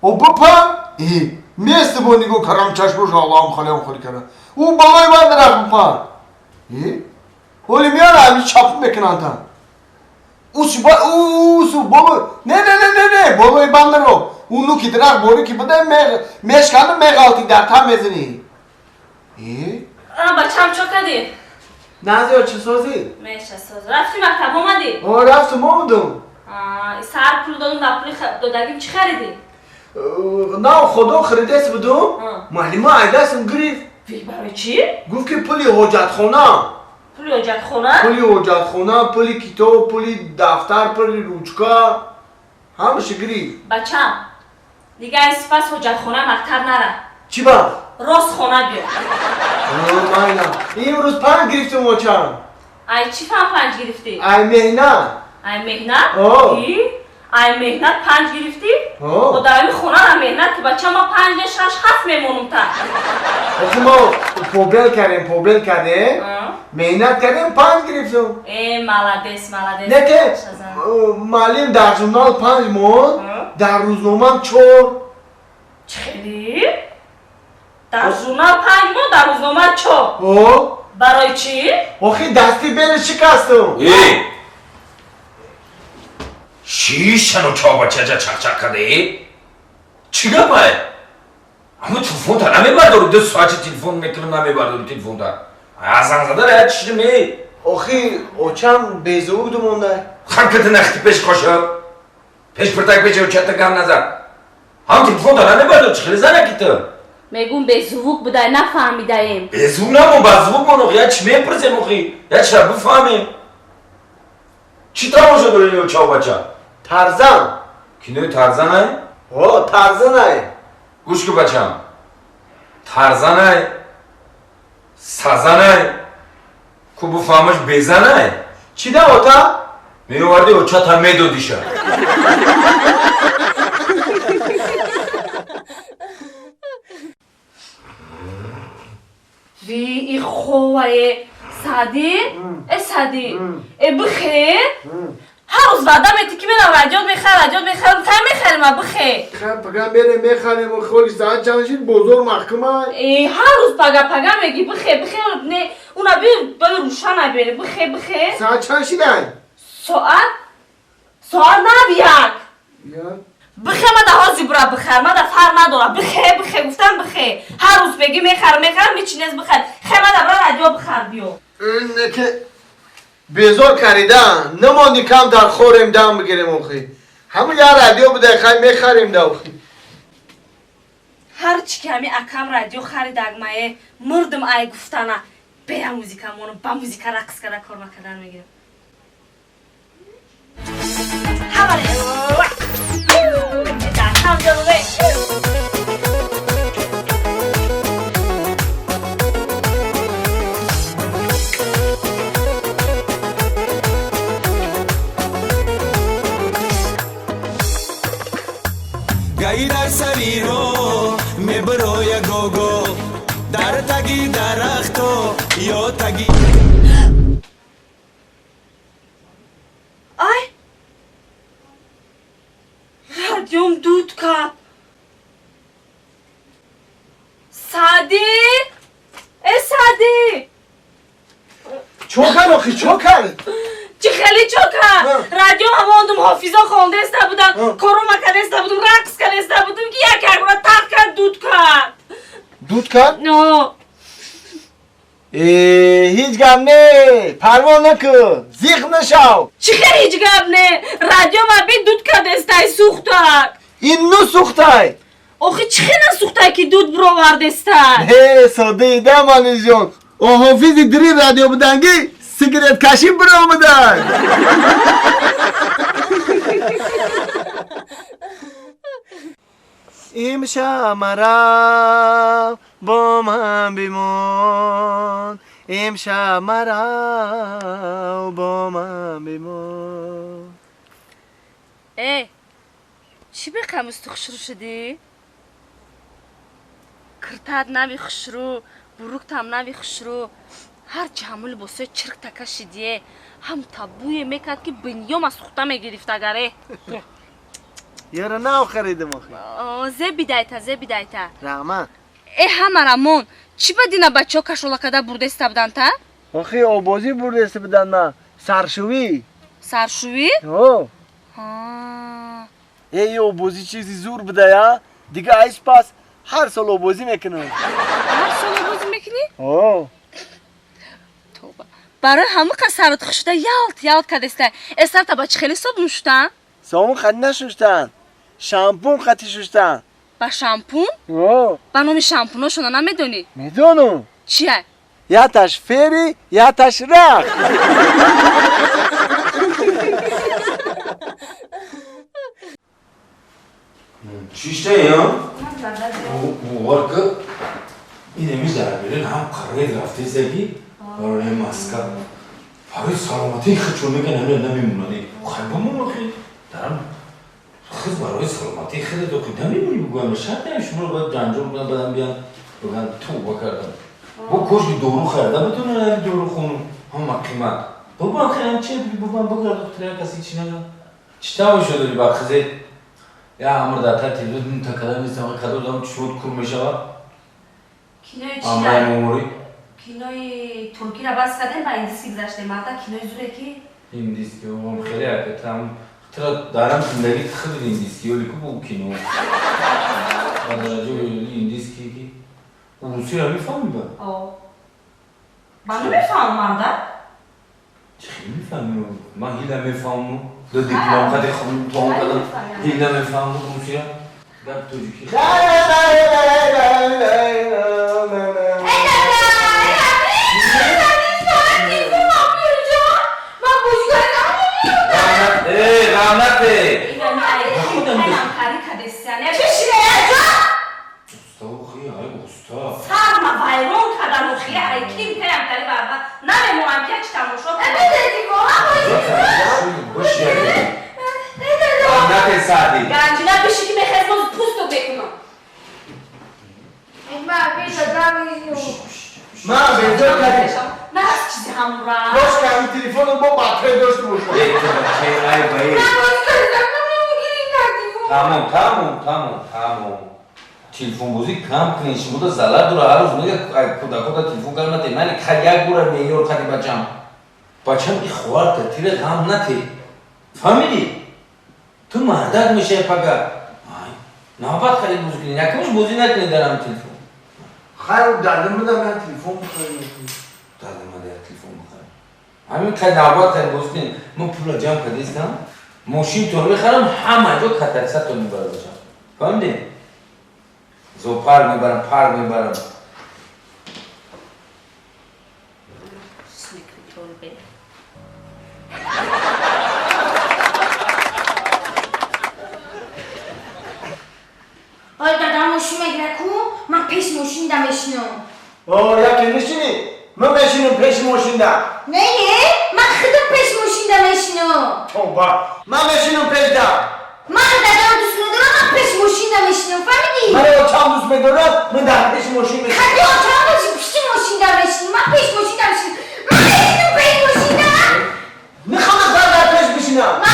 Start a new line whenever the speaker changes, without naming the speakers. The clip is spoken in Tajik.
او بپا میست بونیگو کرم چشمش آلام خالی کنه او بالای من رفت بپا ولی میان همی چاپ میکنن تا اوسو بابا نه بالای بند رو اونو که درخ بوری که بده میشکنه میغالتی در تا میزنی
بچم چو کدی؟
نازی چه سازی؟
میشه ساز رفتی مکتب اومدی؟
رفتم اومدم
سر پول دادم در پول دادگیم چی خریدی؟
نه خدا خریدست بدم معلمه عیدستم گریف
برای چی؟
گفت که پولی حجت خونه
پولی حجت خونه؟
پولی حجت خونه، پولی کتاب، پولی دفتر، پولی روچکا همشه گریف
بچم دیگه این سپس حجت خونه مکتب نره
چی با؟
راست خونه بیا
ماینا این روز 5 گرفتم و چند
ای چی فهم 5 گرفتی؟
ای مهنت
ای مهنت؟ ای مهنت 5 گرفتی؟ و در این خونه هم مهنت که بچه ما 5 6 7 میمونم تا
آخه ما پوبل کردیم مهنت کردیم 5 گرفتم
ملدس
نه که معلم در ژورنال 5 مون در روزنامه هم 4
چخیلی؟ در ژورنال 5 مون در روزنامه 4 برای چی؟
آخه دستی بین شکستم
شیشنو چا بچه جا چک کرده چی گفته؟ اما تلفن تا نمیبرداری 2 ساعت تلفن میکنم نمیبرداری تلفن تا ازن زده رای چی می؟
آخه اوچم بیزوگ دو مونده
خم کت نختی پیش کاشم پیش پرتک پیش اوچت گم نزد هم تلفن تا نمیبرداری چی خیلی زنه کی تو؟
میگون بیزوگ بوده نفهمیده ایم
بیزوگ نمون بزوگ مونو یا چی میپرسیم اخی یا چرا بفهمیم چی تماشا داری این چاو بچه؟
ترزن
کی ترزن های؟
ترزن های
گوش که بچم ترزن های سزن های که بفهمش بیزن های
چی ده اوتا؟
میوردی اوچا تا میدودیشه
وی ای خواه سادی سادی بخیر هر روز بعد میتی که میرم رجاد میخرم تا میخرم بخیر
خب پگه میره میخریم و خولی ساعت چندشین بزرگ محکمه
هر روز پگه میگی بخیر نه اونا بیر روشن بیره بخیر
ساعت چندشین های؟
ساعت نبیاد بخیر ما ده ها زیبرا بخیر ما ده فر ندارم بخیر گفتم بخیر هر روز بگی میخرم میچینیز بخیر خیر ما ده برای رجا بخیر بیو
اینه که بیزار کردن نماندی کم در خوریم دم بگیریم اخی همون یه رادیو بده خیلی میخریم ده اخی
هر چی که همی اکم رادیو خریدگ مایه مردم ای گفتنه بیا موزیکا مونو با موزیکا رقص کرده کار نکردن میگیرم
گایی در سری رو میبرو یا گوگو در تگی درختو یا تگی
آی رادیوم دود کپ سادی سادی
چوکن اخی چوکن
چی خیلی چوکن رادیو هماندم حافظا خونده استه بودن کارو مکنه استه بودم رقص کنه استه بودم که یک اگرونه تق کرد دود کرد
دود کرد؟
نو
هیچ گم نه پروا نکن زیخ نشو
چی خیلی هیچ گم نه رادیو ما بی دود کرد استه سوختن
این نو سوختای
آخه چی خیلی نسوختای که دود برو ورد استه
ساده ایده مانی جون او حافظی دری رادیو بدنگی سیگرت کشی برو بدن امشب مرا با من بمان امشب مرا با من بمان
چی به قمست خشرو شدی؟ کرتاد نمی خشرو بروکت هم نمی خشرو هر چه همول باسه چرک تکشیدیه هم تابوی میکرد که بنیام از سوخته میگرفت اگره
یارو نو خریدم آخه
зебидайта.
Rahman.
Hammaramon, chi badina bachcho kasholakada burda istabdanta?
Oxi, obozi burdesi bidan ma. Sarşuvi.
Sarshuvi?
Ho.
Ha.
Ey obozi çizi zur bida ya. Diga iş pas. Her sol obozi mekinun.
Har sol obozi mekini?
Ho.
Toba. Барои ҳама қад саротхи шуда ялт кадеста. Эсар табачи хеле соб нӯштан?
Somun qad nashustan. Shampun qati shustan.
Ба шампун?
Ho.
Ба номи шампуношона намедонӣ?
Medonu.
Чия?
Yataş feri, yataş rak.
Çişte ya? Bu var ki inemiz derbirin ham qarayı raftezeki oraya maska. Farı salamati xıçonu ki nemle nemimuni. Kalbamın ki daram kız barayı salamati xıda doku nemimuni bu gamla şart yani şunu bak cancuruna badan bir an bakan tu bakardım. Bu koşki doğru xayda bütün önemli doğru konu ama kıymat. Baban kıyam çe baban bakardık tren kası içine ya. Çita hoş olur bak kızı. Ya amr da ta televizyon takadan insan kadar adam şut kurmuş ama.
Кинои
Amray
чия?
memuri.
Кинои туркиро бас кардем ба индиски гузаштем. Мада кинои зуре ки?
Indiski o خیلی حرکت هم ترا دارم زندگی خیلی indiski ولی که bu kino. Adaraca öyle indiski ki. Rusi ya میفهمی با.
Ба намефаҳмам манда?
چی میفهمی؟ من هیچ نمیفهمم. دو دیپلم خواهی خون توان کردم. هیچ نمیفهمم روسی ya. گپ توجیکی. Rahmet bey. Usta oxuy, ay usta.
Sarma vayron kadan oxuy, ay kim peyam kari barba. Namemonam ki aç tamosho.
Boş yer. Rahmet sadi.
Gancina bişiki mexezmoz pusto bekunam.
Ma benzer kadi.
Ne az çizi hamura?
Boş kadi telefonu bu batırı döştü boş.
Ay bay. Tamam. Telefon bozuk kam kılın şimdi burada zalar dura her uzun ya kuda telefon kalmadı. Yani kaya gura meyor kadi bacam. Bacam ihwar te tire kam nate. Family. Tu mardak mı şey paga? Ay. Ne yapat kadi bozuk ya kmış bozuk ne kılın deram telefon.
Hayır derdim mi de ben telefon mu koyuyorum?
Derdim hadi ya telefon bakar. Amin kadi ne yapat kadi bozuk ne? Mu pula cam kadi istem. Moşin tonu bixarم همه جا کترسه تو میبره باشم فهمیدی؟ زوپر میبرم پر میبرم
آی دادم ماشین مگه نکن من پیش ماشین دمشنم
Ya kendisini mi meşinin peşi moşunda?
نه من خودم پیش ماشین دمشنم
Toba. Ma meşinin peşda.
من دادم دوست ندارم من پیش ماشین دمشنم فهمیدی؟
Bana o çam düz bedora mı da peşi moşin mi?
خیلی آتام باشی پیش ماشین دمشنم من پیش ماشین دمشنم من خودم پیش ماشین دم
Ne kadar peş peşine?
من